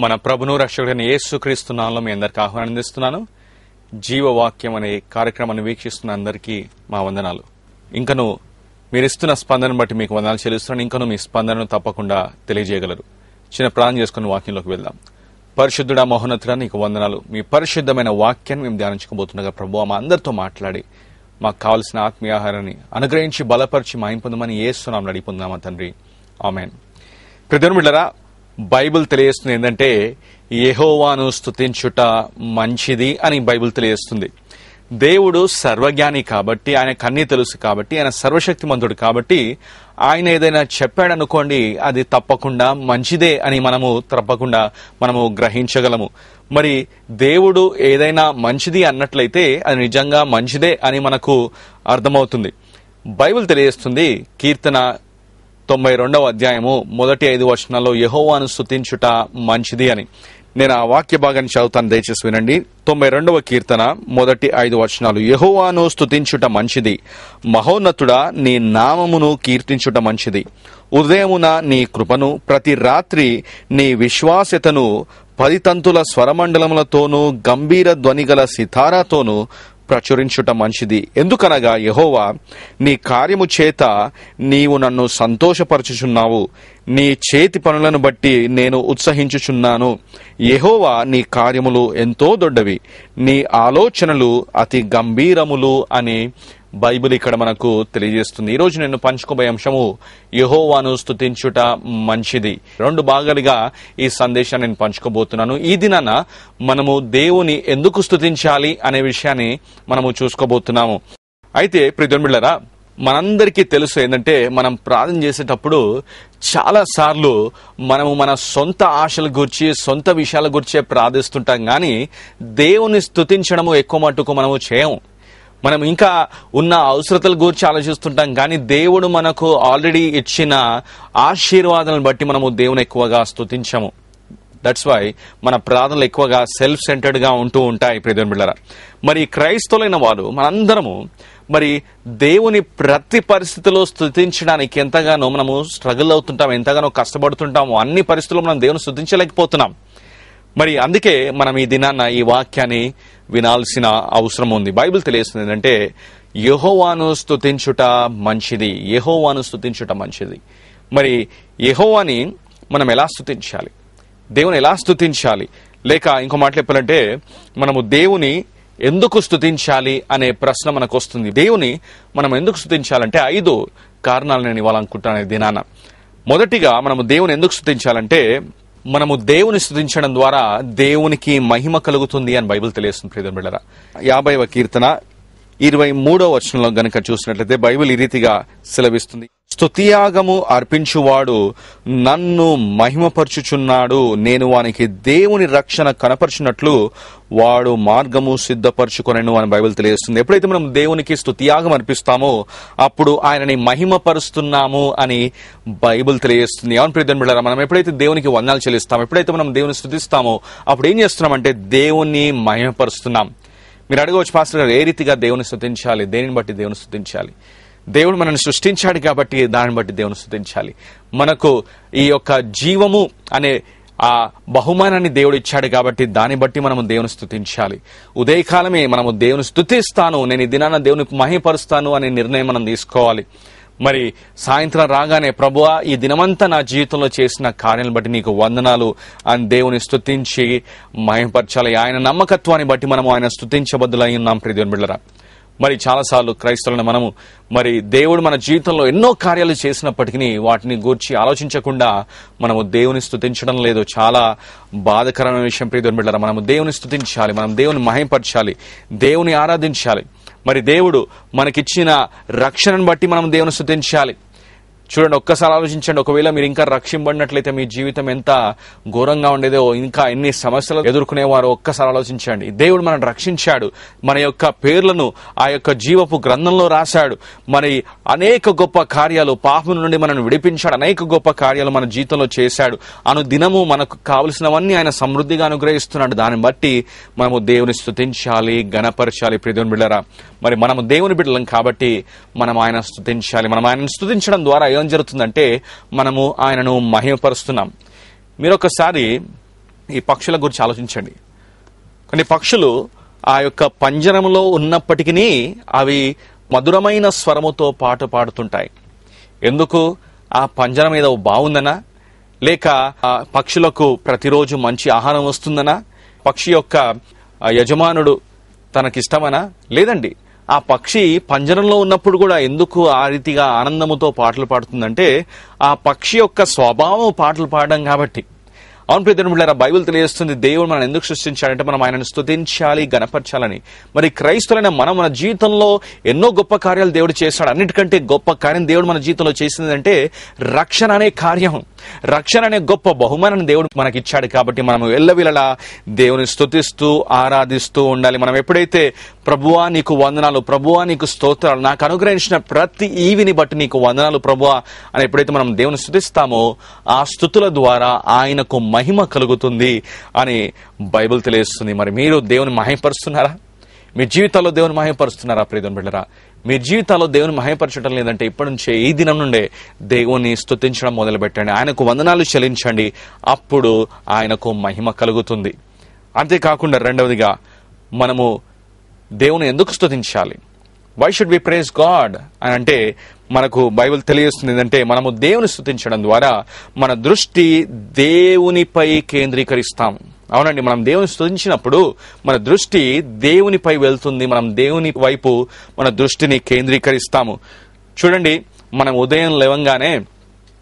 మన ప్రభును రక్షకుడైన యేసుక్రీస్తు నామములో మీ అందరికీ ఆహ్వానిస్తున్నాను. జీవవాక్యం అనే కార్యక్రమాన్ని వీక్షిస్తున్న అందరికీ మా వందనాలు. ఇంకను మీరిస్తున్న స్పందనను బట్టి మీకు వందనాలు చెల్లిస్తున్నాను. ఇంకను మీ స్పందనను తప్పకుండా తెలియజేయగలరు. చిన్న ప్రార్థన చేసుకుని వాక్యంలోకి వెళ్దాం. పరిశుద్ధుడా, మహోన్నతుడా, నీకు వందనాలు. మీ పరిశుద్ధమైన వాక్యాన్ని మేము ధ్యానించుకోబోతుండగా ప్రభువా మా అందరితో మాట్లాడి మాకు కావలసిన ఆత్మీయ ఆహారాన్ని అనుగ్రహించి బలపరిచి మాయింపొందమని యేసు నామములో అడిగి పొందుదామా తండ్రి, ఆమేన్. ప్రియమిత్రులారా, బైబిల్ తెలియజేస్తుంది ఏంటంటే యెహోవాను స్తుతించుట మంచిది అని బైబిల్ తెలియజేస్తుంది. దేవుడు సర్వజ్ఞాని కాబట్టి, ఆయనకు అన్నీ తెలుసు కాబట్టి, ఆయన సర్వశక్తిమంతుడు కాబట్టి ఆయన ఏదైనా చెప్పాడనుకోండి అది తప్పకుండా మంచిదే అని మనము గ్రహించగలము. మరి దేవుడు ఏదైనా మంచిది అన్నట్లయితే అది నిజంగా మంచిదే అని మనకు అర్థమవుతుంది. బైబిల్ తెలియజేస్తుంది కీర్తన 92వ అధ్యాయము మొదటి 5 వచనాల్లో యెహోవాను స్తుతించుట మంచిది అని. నేను ఆ వాక్య భాగాన్ని చదువుతాను, దయచేసి వినండి. 92వ కీర్తన మొదటి 5 వచనాలు. యెహోవాను స్తుతించుట మంచిది, మహోన్నతుడా నీ నామమును కీర్తించుట మంచిది. ఉదయమున నీ కృపను, ప్రతి రాత్రి నీ విశ్వాస్యతను 10 తంతుల స్వరమండలములతోనూ గంభీర ధ్వనిగల సితారాతోనూ ప్రచురించుట మంచిది. ఎందుకనగా యెహోవా నీ కార్యము చేత నీవు నన్ను సంతోషపరచుచున్నావు. నీ చేతి పనులను బట్టి నేను ఉత్సహించుచున్నాను. యెహోవా నీ కార్యములు ఎంతో దొడ్డవి, నీ ఆలోచనలు అతి గంభీరములు అని బైబిల్ ఇక్కడ మనకు తెలియజేస్తుంది. ఈరోజు నేను పంచుకోబోయే అంశము యెహోవాను స్తుతించుట మంచిది. 2 భాగాలుగా ఈ సందేశాన్ని నేను పంచుకోబోతున్నాను. ఈ దినాన మనము దేవుని ఎందుకు స్తుతించాలి అనే విషయాన్ని మనము చూసుకోబోతున్నాము. అయితే ప్రియమిత్రులారా, మనందరికీ తెలుసు ఏంటంటే మనం ప్రార్థన చేసేటప్పుడు చాలా సార్లు మనము మన సొంత ఆశల గురించి, సొంత విషయాల గురించే ప్రార్థిస్తుంటాం, కానీ దేవుని స్తుతించడము ఎక్కువ మట్టుకు మనము చేయము. మనం ఇంకా ఉన్న అవసరతల గురించి ఆలోచిస్తుంటాం, కానీ దేవుడు మనకు ఆల్రెడీ ఇచ్చిన ఆశీర్వాదాలను బట్టి మనము దేవుని ఎక్కువగా స్తుతించము. దట్స్ వై మన ప్రార్థనలు ఎక్కువగా సెల్ఫ్ సెంటర్డ్ గా ఉంటూ ఉంటాయి. ప్రియమిత్రులారా, మరి క్రైస్తవులైన వారు మనందరము మరి దేవుని ప్రతి పరిస్థితిలో స్తుతించడానికి ఎంతగానో మనము స్ట్రగుల్ అవుతుంటాం, ఎంతగానో కష్టపడుతుంటాము. అన్ని పరిస్థితుల్లో మనం దేవుని స్తుతించలేకపోతున్నాం. మరి అందుకే మనం ఈ దినాన్న ఈ వాక్యాన్ని వినాల్సిన అవసరం ఉంది. బైబిల్ తెలియజేస్తుంది ఏంటంటే యెహోవాను స్తుతించుట మంచిది, యెహోవాను స్తుతించుట మంచిది. మరి యెహోవాని మనం ఎలా స్తుతించాలి, దేవుని ఎలా స్తుతించాలి, లేక ఇంకో మాట చెప్పాలంటే మనము దేవుని ఎందుకు స్తుతించాలి అనే ప్రశ్న మనకు వస్తుంది. దేవుని మనం ఎందుకు స్తుతించాలంటే 5 కారణాలు నేను ఇవ్వాలనుకుంటాను ఈ దినాన. మొదటిగా మనము దేవుని ఎందుకు స్తుతించాలంటే మనము దేవుని స్తుతించడం ద్వారా దేవునికి మహిమ కలుగుతుంది అని బైబిల్ తెలియజేస్తుంది. ప్రియమిత్రులారా, 50వ కీర్తన 23వ వచనంలో గనుక చూసినట్లయితే బైబిల్ ఈ రీతిగా సెలవిస్తుంది. స్తుతియాగము అర్పించువాడు నన్ను మహిమపరచుచున్నాడు, నేను వానికి దేవుని రక్షణ కనపరిచినట్లు వాడు మార్గము సిద్ధపరచుకొనెను అని బైబిల్ తెలియజేస్తుంది. ఎప్పుడైతే మనం దేవునికి స్తుతియాగం అర్పిస్తామో అప్పుడు ఆయనని మహిమపరుస్తున్నాము అని బైబిల్ తెలియజేస్తుంది. అవును ప్రియమిత్రులారా, మనం ఎప్పుడైతే దేవునికి వందనాలు చెల్లిస్తామో, ఎప్పుడైతే మనం దేవుని స్తుతిస్తామో అప్పుడు ఏం చేస్తున్నామంటే దేవుని మహిమపరుస్తున్నాం. మీరు అడగవచ్చు, పాస్టర్ గారు ఏ రీతిగా దేవుని స్తుతించాలి, దేనిని బట్టి దేవుని స్తుతించాలి? దేవుడు మనల్ని సృష్టించాడు కాబట్టి దాన్ని బట్టి దేవుని స్తుతించాలి. మనకు ఈ యొక్క జీవము అనే ఆ బహుమానాన్ని దేవుడు ఇచ్చాడు కాబట్టి దాన్ని బట్టి మనము దేవుని స్తుతించాలి. ఉదయకాలమే మనము దేవుని స్తుతిస్తాను, నేను ఈ దినాన దేవుని మహిమపరుస్తాను అనే నిర్ణయం మనం తీసుకోవాలి. మరి సాయంత్రం రాగానే ప్రభువా ఈ దినమంతా నా జీవితంలో చేసిన కార్యాలను బట్టి నీకు వందనాలు అని దేవుని స్తుతించి మహిమపరచాలి. ఆయన నమ్మకత్వాన్ని బట్టి మనము ఆయన స్తుతించబద్దులై ఉన్నాం. ప్రియమిత్రులారా, మరి చాలాసార్లు క్రైస్తవులను మనము మరి దేవుడు మన జీవితంలో ఎన్నో కార్యాలు చేసినప్పటికీ వాటిని గూర్చి ఆలోచించకుండా మనము దేవుని స్తుతించడం లేదు. చాలా బాధకరమైన విషయం ప్రియమిత్రులారా. మనము దేవుని స్తుతించాలి, మనం దేవుని మహిమపరచాలి, దేవుని ఆరాధించాలి. మరి దేవుడు మనకిచ్చిన రక్షణను బట్టి మనం దేవుని స్తుతించాలి. చూడండి, ఒక్కసారి ఆలోచించండి, ఒకవేళ మీరు ఇంకా రక్షింపబడినట్లయితే మీ జీవితం ఎంత ఘోరంగా ఉండేదో, ఇంకా ఎన్ని సమస్యలు ఎదుర్కొనేవారో ఒక్కసారి ఆలోచించండి. దేవుడు మనల్ని రక్షించాడు, మన యొక్క పేర్లను ఆ యొక్క జీవపు గ్రంథంలో రాశాడు. మరి అనేక గొప్ప కార్యాలు, పాపం నుండి మనల్ని విడిపించాడు, అనేక గొప్ప కార్యాలు మన జీవితంలో చేశాడు. దినము మనకు కావలసినవన్నీ ఆయన సమృద్ధిగా అనుగ్రహిస్తున్నాడు. దాన్ని బట్టి మనము దేవుని స్తుతించాలి, గణపరచాలి. ప్రియమిత్రులారా, మరి మనము దేవుని బిడ్డలం కాబట్టి మనం ఆయన స్తుతించాలి. మనం ఆయనను స్తుతించడం ద్వారా ఏం జరుగుతుందంటే మనము ఆయనను మహిమపరుస్తున్నాం. మీరు ఒకసారి ఈ పక్షుల గురించి ఆలోచించండి. కొన్ని పక్షులు ఆ యొక్క పంజరంలో ఉన్నప్పటికీ అవి మధురమైన స్వరముతో పాట పాడుతుంటాయి. ఎందుకు? ఆ పంజరం ఏదో బాగుందనా, లేక ఆ పక్షులకు ప్రతిరోజు మంచి ఆహారం వస్తుందనా, పక్షి యొక్క యజమానుడు తనకిష్టమనా? లేదండి. ఆ పక్షి పంజరంలో ఉన్నప్పుడు కూడా ఎందుకు ఆ రీతిగా ఆనందముతో పాటలు పాడుతుందంటే ఆ పక్షి యొక్క స్వభావం పాటలు పాడడం కాబట్టి. అవును ప్రియమిత్రులారా, బైబిల్ తెలియజేస్తుంది దేవుడు మనం ఎందుకు సృష్టించాడంటే మనం ఆయనను స్తుతించాలి, గణపరచాలని. మరి క్రైస్తవులైన మనం మన జీవితంలో ఎన్నో గొప్ప కార్యాలు దేవుడు చేశాడు. అన్నిటికంటే గొప్ప కార్యం దేవుడు మన జీవితంలో చేసిందంటే రక్షణ అనే కార్యం, రక్షణ అనే గొప్ప బహుమానాన్ని దేవుడు మనకి ఇచ్చాడు. కాబట్టి మనం ఎల్లవేళలా దేవుని స్తుతిస్తూ ఆరాధిస్తూ ఉండాలి. మనం ఎప్పుడైతే ప్రభువా నీకు వందనాలు, ప్రభువా నీకు స్తోత్రాలు, నాకు అనుగ్రహించిన ప్రతి ఈవిని బట్టి నీకు వందనాలు ప్రభువా అని ఎప్పుడైతే మనం దేవుని స్తుతిస్తామో ఆ స్తుతుల ద్వారా ఆయనకు మహిమ కలుగుతుంది అని బైబిల్ తెలియజేస్తుంది. మరి మీరు దేవుని మహిమపరుస్తున్నారా? మీ జీవితాల్లో దేవుని మహిమపరుస్తున్నారా? ప్రియమైన బిడ్డలారా, మీ జీవితాల్లో దేవుని మహిమపరచడం లేదంటే ఇప్పటి నుంచే ఈ దినం నుండే దేవుని స్తుతించడం మొదలు పెట్టండి, ఆయనకు వందనాలు చెల్లించండి. అప్పుడు ఆయనకు మహిమ కలుగుతుంది. అంతేకాకుండా రెండవదిగా మనము దేవుని ఎందుకు స్తుతించాలి? Why should we praise God అని అంటే మనకు బైబిల్ తెలియజేస్తుంది ఏంటంటే మనము దేవుని స్తుతించడం ద్వారా మన దృష్టి దేవునిపై కేంద్రీకరిస్తాం. అవునండి, మనం దేవుని స్తుతించినప్పుడు మన దృష్టి దేవునిపై వెళ్తుంది, మనం దేవుని వైపు మన దృష్టిని కేంద్రీకరిస్తాము. చూడండి, మనం ఉదయం లేవంగానే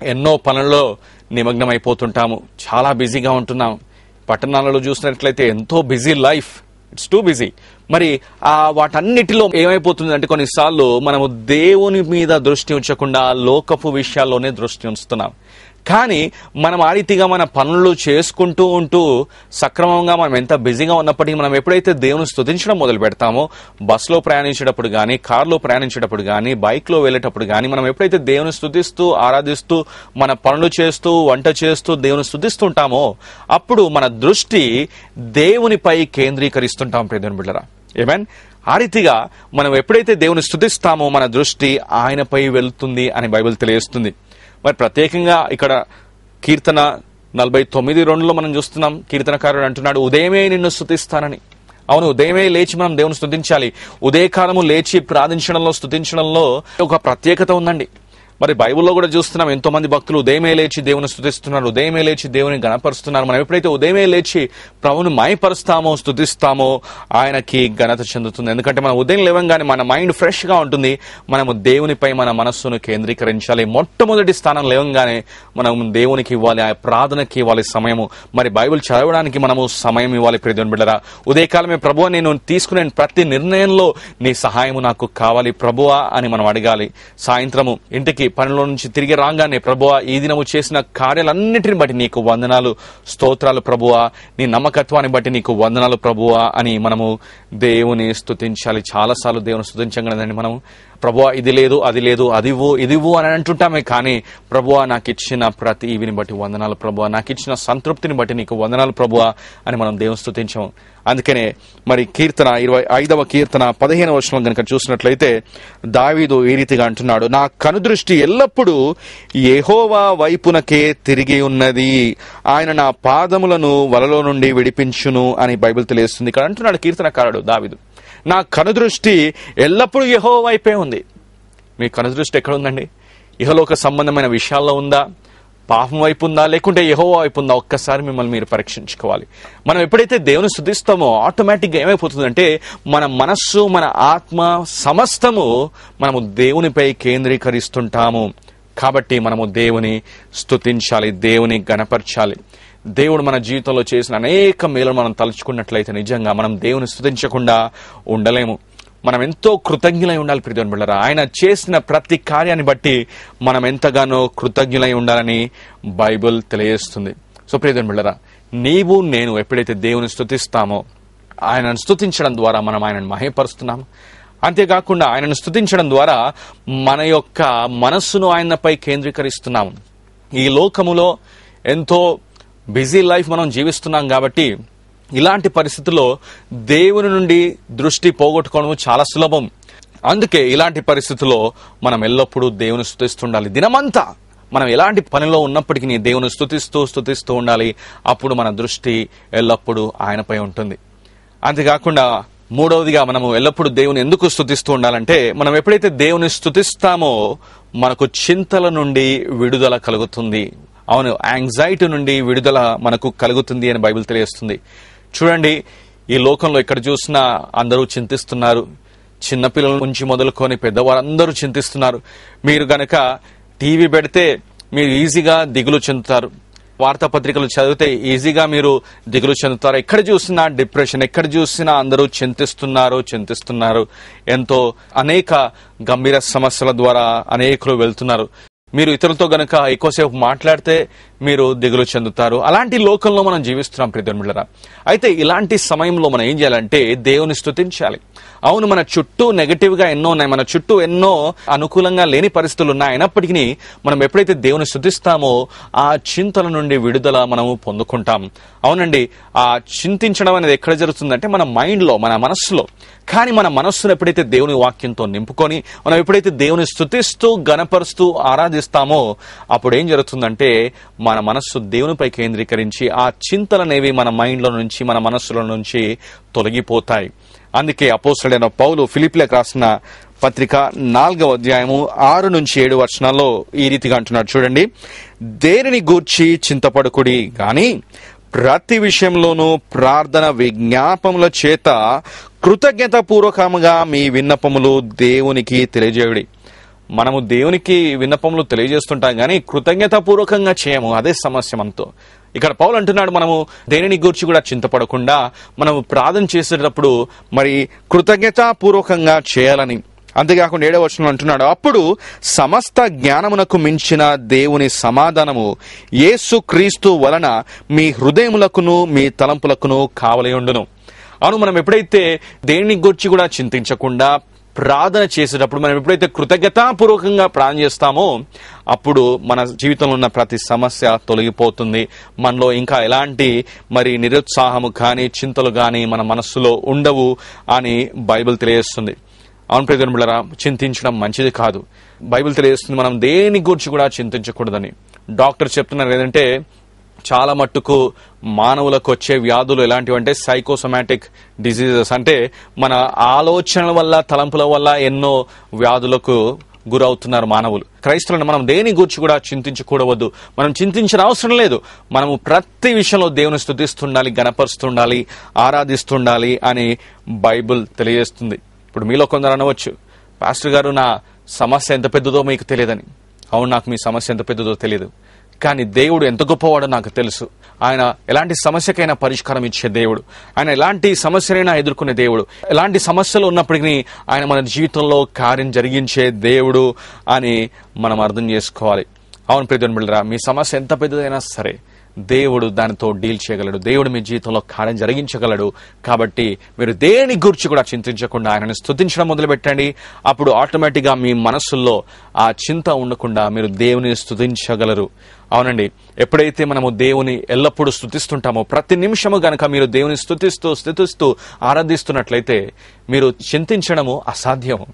ఎన్నో పనుల్లో నిమగ్నం అయిపోతుంటాము, చాలా బిజీగా ఉంటున్నాం. పట్టణాలలో చూసినట్లయితే ఎంతో busy life, it's too busy. మరి వాటన్నిటిలో ఏమైపోతుంది అంటే కొన్నిసార్లు మనము దేవుని మీద దృష్టి ఉంచకుండా లోకపు విషయాల్లోనే దృష్టి ఉంచుతున్నాం. కానీ మనం ఆ రీతిగా మన పనులు చేసుకుంటూ ఉంటూ సక్రమంగా మనం ఎంత బిజీగా ఉన్నప్పటికీ మనం ఎప్పుడైతే దేవుని స్తుతించడం మొదలు పెడతామో, బస్సులో ప్రయాణించేటప్పుడు కానీ, కారులో ప్రయాణించేటప్పుడు కానీ, బైక్లో వెళ్ళేటప్పుడు కానీ మనం ఎప్పుడైతే దేవుని స్తుతిస్తూ ఆరాధిస్తూ మన పనులు చేస్తూ వంట చేస్తూ దేవుని స్తుతిస్తుంటామో అప్పుడు మన దృష్టి దేవునిపై కేంద్రీకరిస్తుంటాం. ప్రియమైన బిడ్డలారా, ఆమేన్. ఆ రీతిగా మనం ఎప్పుడైతే దేవుని స్తుతిస్తామో మన దృష్టి ఆయనపై వెళ్తుంది అని బైబిల్ తెలియజేస్తుంది. మరి ప్రత్యేకంగా ఇక్కడ కీర్తన 49:2 మనం చూస్తున్నాం, కీర్తనకారుడు అంటున్నాడు ఉదయమే నిన్ను స్తుతిస్తానని. అవును, ఉదయమే లేచి మనం దేవుని స్తుతించాలి. ఉదయకాలము లేచి ప్రార్థించడంలో స్తుతించడంలో ఒక ప్రత్యేకత ఉందండి. మరి బైబిల్లో కూడా చూస్తున్నాం ఎంతో మంది భక్తులు ఉదయమే లేచి దేవుని స్తుతిస్తున్నారు, ఉదయమే లేచి దేవుని గణపరుస్తున్నారు. మనం ఎప్పుడైతే ఉదయమే లేచి ప్రభువుని మహిమపరుస్తామో స్తుతిస్తామో ఆయనకి ఘనత చెందుతుంది. ఎందుకంటే మనం ఉదయం లేవంగానే మన మైండ్ ఫ్రెష్ గా ఉంటుంది, మనము దేవునిపై మన మనస్సును కేంద్రీకరించాలి. మొట్టమొదటి స్థానం లేవంగానే మనం దేవునికి ఇవ్వాలి, ఆ ప్రార్థనకి ఇవ్వాలి సమయము. మరి బైబిల్ చదవడానికి మనము సమయం ఇవ్వాలి. ప్రియమైన బిడ్డలారా, ఉదయకాలమే ప్రభువా నేను తీసుకునే ప్రతి నిర్ణయంలో నీ సహాయము నాకు కావాలి ప్రభువా అని మనం అడగాలి. సాయంత్రము ఇంటికి పనిలో నుంచి తిరిగి రాగానే ప్రభువా ఈ దినము చేసిన కార్యాలన్నిటిని బట్టి నీకు వందనాలు, స్తోత్రాలు ప్రభువా, నీ నమ్మకత్వాన్ని బట్టి నీకు వందనాలు ప్రభువా అని మనము దేవుని స్తుతించాలి. చాలాసార్లు దేవుని స్తుతించగలదండి మనం ప్రభువా ఇది లేదు అది లేదు అదివ్వు ఇదివ్వు అని అంటుంటామే, కానీ ప్రభువా నాకు ఇచ్చిన ప్రతి ఈవిని బట్టి వందనాలు ప్రభువా, నాకు ఇచ్చిన సంతృప్తిని బట్టి నీకు వందనాలు ప్రభువా అని మనం దేవుని స్తుతించాము. అందుకనే మరి కీర్తన 25వ కీర్తన 15వ వచనం కనుక చూసినట్లయితే దావీదు ఈ రీతిగా అంటున్నాడు, నా కనుదృష్టి ఎల్లప్పుడూ యెహోవా వైపునకే తిరిగి ఉన్నది, ఆయన నా పాదములను వలలో నుండి విడిపించును అని బైబిల్ తెలియజేస్తుంది. ఇక్కడ అంటున్నాడు కీర్తనకారుడు దావీదు, నా కనుదృష్టి ఎల్లప్పుడూ యెహోవా వైపే ఉంది. మీ కనుదృష్టి ఎక్కడ ఉందండి? ఇహలోక సంబంధమైన విషయాల్లో ఉందా, పాపం వైపు ఉందా, లేకుంటే యెహోవా వైపు ఉందా? ఒక్కసారి మిమ్మల్ని మీరు పరీక్షించుకోవాలి. మనం ఎప్పుడైతే దేవుని స్తుతిస్తామో ఆటోమేటిక్గా ఏమైపోతుందంటే మన మనస్సు మన ఆత్మ సమస్తము మనము దేవునిపై కేంద్రీకరిస్తుంటాము. కాబట్టి మనము దేవుని స్తుతించాలి, దేవుని గణపరచాలి. దేవుడు మన జీవితంలో చేసిన అనేక మేలును మనం తలుచుకున్నట్లయితే నిజంగా మనం దేవుని స్తుతించకుండా ఉండలేము. మనం ఎంతో కృతజ్ఞులై ఉండాలి. ప్రియమైన బిడ్డలారా, ఆయన చేసిన ప్రతి కార్యాన్ని బట్టి మనం ఎంతగానో కృతజ్ఞులై ఉండాలని బైబిల్ తెలియజేస్తుంది. సో ప్రియమైన బిడ్డలారా, నీవు నేను ఎప్పుడైతే దేవుని స్తుతిస్తామో ఆయనను స్తుతించడం ద్వారా మనం ఆయనను మహిమపరుస్తున్నాము. అంతేకాకుండా ఆయనను స్తుతించడం ద్వారా మన యొక్క మనస్సును ఆయనపై కేంద్రీకరిస్తున్నాము. ఈ లోకములో ఎంతో బిజీ లైఫ్ మనం జీవిస్తున్నాం కాబట్టి ఇలాంటి పరిస్థితుల్లో దేవుని నుండి దృష్టి పోగొట్టుకోవడం చాలా సులభం. అందుకే ఇలాంటి పరిస్థితుల్లో మనం ఎల్లప్పుడూ దేవుని స్తుతిస్తుండాలి. దినమంతా మనం ఎలాంటి పనిలో ఉన్నప్పటికీ దేవుని స్తుతిస్తూ ఉండాలి. అప్పుడు మన దృష్టి ఎల్లప్పుడూ ఆయనపై ఉంటుంది. అంతేకాకుండా మూడవదిగా మనము ఎల్లప్పుడూ దేవుని ఎందుకు స్తుతిస్తూ ఉండాలంటే, మనం ఎప్పుడైతే దేవుని స్తుతిస్తామో మనకు చింతల నుండి విడుదల కలుగుతుంది. అవును, యాంగ్జైటీ నుండి విడుదల మనకు కలుగుతుంది అని బైబిల్ తెలియజేస్తుంది. చూడండి, ఈ లోకంలో ఎక్కడ చూసినా అందరూ చింతిస్తున్నారు. చిన్నపిల్లల నుంచి మొదలుకొని పెద్దవారందరూ చింతిస్తున్నారు. మీరు గనక టీవీ పెడితే మీరు ఈజీగా దిగులు చెందుతారు. వార్తాపత్రికలు చదివితే ఈజీగా మీరు దిగులు చెందుతారు. ఎక్కడ చూసినా డిప్రెషన్, ఎక్కడ చూసినా అందరూ చింతిస్తున్నారు. ఎంతో అనేక గంభీర సమస్యల ద్వారా అనేకులు వెళ్తున్నారు. మీరు ఇతరులతో గనక ఎక్కువసేపు మాట్లాడితే మీరు దిగులు చెందుతారు. అలాంటి లోకంలో మనం జీవిస్తున్నాం ప్రియమిత్రులారా. అయితే ఇలాంటి సమయంలో మనం ఏం చేయాలంటే దేవుని స్తుతించాలి. అవును, మన చుట్టూ నెగటివ్ గా ఎన్నో ఉన్నాయి, మన చుట్టూ ఎన్నో అనుకూలంగా లేని పరిస్థితులు ఉన్నాయి. అయినప్పటికీ మనం ఎప్పుడైతే దేవుని స్తుతిస్తామో ఆ చింతల నుండి విడుదల మనము పొందుకుంటాం. అవునండి, ఆ చింతించడం అనేది ఎక్కడ జరుగుతుందంటే మన మైండ్ లో, మన మనస్సులో. కానీ మన మనస్సును ఎప్పుడైతే దేవుని వాక్యంతో నింపుకొని మనం ఎప్పుడైతే దేవుని స్తుతిస్తూ గణపరుస్తూ ఆరాధిస్తామో అప్పుడు ఏం జరుగుతుందంటే మన మనస్సు దేవునిపై కేంద్రీకరించి ఆ చింతలనేవి మన మైండ్లో నుంచి, మన మనస్సులో నుంచి తొలగిపోతాయి. అందుకే అపోస్తలుడైన పౌలు ఫిలిప్పీలకు రాసిన పత్రిక 4వ అధ్యాయము 6-7 వచనాల్లో ఈ రీతిగా అంటున్నాడు. చూడండి, దేనిని గూర్చి చింతపడకుడి గాని ప్రతి విషయంలోనూ ప్రార్థన విజ్ఞాపముల చేత కృతజ్ఞత పూర్వకముగా మీ విన్నపములు దేవునికి తెలియజేయుడి. మనము దేవునికి విన్నపములు తెలియజేస్తుంటాం కానీ కృతజ్ఞత పూర్వకంగా చేయము. అదే సమస్య మనతో. ఇక్కడ పౌలు అంటున్నాడు, మనము దేనిని గూర్చి కూడా చింతపడకుండా మనము ప్రార్థన చేసేటప్పుడు మరి కృతజ్ఞతాపూర్వకంగా చేయాలని. అంతేకాకుండా 7వ వచనంలో అంటున్నాడు, అప్పుడు సమస్త జ్ఞానమునకు మించిన దేవుని సమాధానము యేసు క్రీస్తు వలన మీ హృదయములకును మీ తలంపులకును కావలి ఉండును. అవును, మనం ఎప్పుడైతే దేనిని గూర్చి కూడా చింతించకుండా ప్రార్థన చేసేటప్పుడు, మనం ఎప్పుడైతే కృతజ్ఞతాపూర్వకంగా ప్రార్థన చేస్తామో అప్పుడు మన జీవితంలో ఉన్న ప్రతి సమస్య తొలగిపోతుంది. మనలో ఇంకా ఎలాంటి మరి నిరుత్సాహము కానీ చింతలు కానీ మన మనస్సులో ఉండవు అని బైబిల్ తెలియజేస్తుంది. అవును ప్రియమిత్రులారా, చింతించడం మంచిది కాదు. బైబిల్ తెలియజేస్తుంది మనం దేని గురించి కూడా చింతించకూడదని. డాక్టర్ చెప్తున్నారు ఏంటంటే, చాలా మట్టుకు మానవులకు వచ్చే వ్యాధులు ఎలాంటివంటే సైకోసోమాటిక్ డిసీజెస్, అంటే మన ఆలోచనల వల్ల, తలంపుల వల్ల ఎన్నో వ్యాధులకు గురవుతున్నారు మానవులు. క్రైస్తవులను మనం దేని గురించి కూడా చింతించకూడవద్దు. మనం చింతించిన అవసరం లేదు. మనము ప్రతి విషయంలో దేవుని స్తుతిస్తుండాలి, గణపరుస్తుండాలి, ఆరాధిస్తుండాలి అని బైబిల్ తెలియజేస్తుంది. ఇప్పుడు మీలో కొందరు అనవచ్చు, పాస్టర్ గారు నా సమస్య ఎంత పెద్దదో మీకు తెలియదని. అవును, నాకు మీ సమస్య ఎంత పెద్దదో తెలియదు, కానీ దేవుడు ఎంత గొప్పవాడో నాకు తెలుసు. ఆయన ఎలాంటి సమస్యకైనా పరిష్కారం ఇచ్చే దేవుడు. ఆయన ఎలాంటి సమస్యనైనా ఎదుర్కొనే దేవుడు. ఎలాంటి సమస్యలు ఉన్నప్పటికీ ఆయన మన జీవితంలో కార్యం జరిగించే దేవుడు అని మనం అర్థం చేసుకోవాలి. అవును ప్రియమిత్రులారా, మీ సమస్య ఎంత పెద్దదైనా సరే దేవుడు దానితో డీల్ చేయగలడు. దేవుడు మీ జీవితంలో కార్యం జరిగించగలడు. కాబట్టి మీరు దేని గురించి కూడా చింతించకుండా ఆయనను స్తుతించడం మొదలుపెట్టండి. అప్పుడు ఆటోమేటిక్గా మీ మనస్సుల్లో ఆ చింత ఉండకుండా మీరు దేవుని స్తుతించగలరు. అవునండి, ఎప్పుడైతే మనము దేవుని ఎల్లప్పుడూ స్తుతిస్తుంటామో, ప్రతి నిమిషము గనక మీరు దేవుని స్తుతిస్తూ ఆరాధిస్తున్నట్లయితే మీరు చింతించడము అసాధ్యము.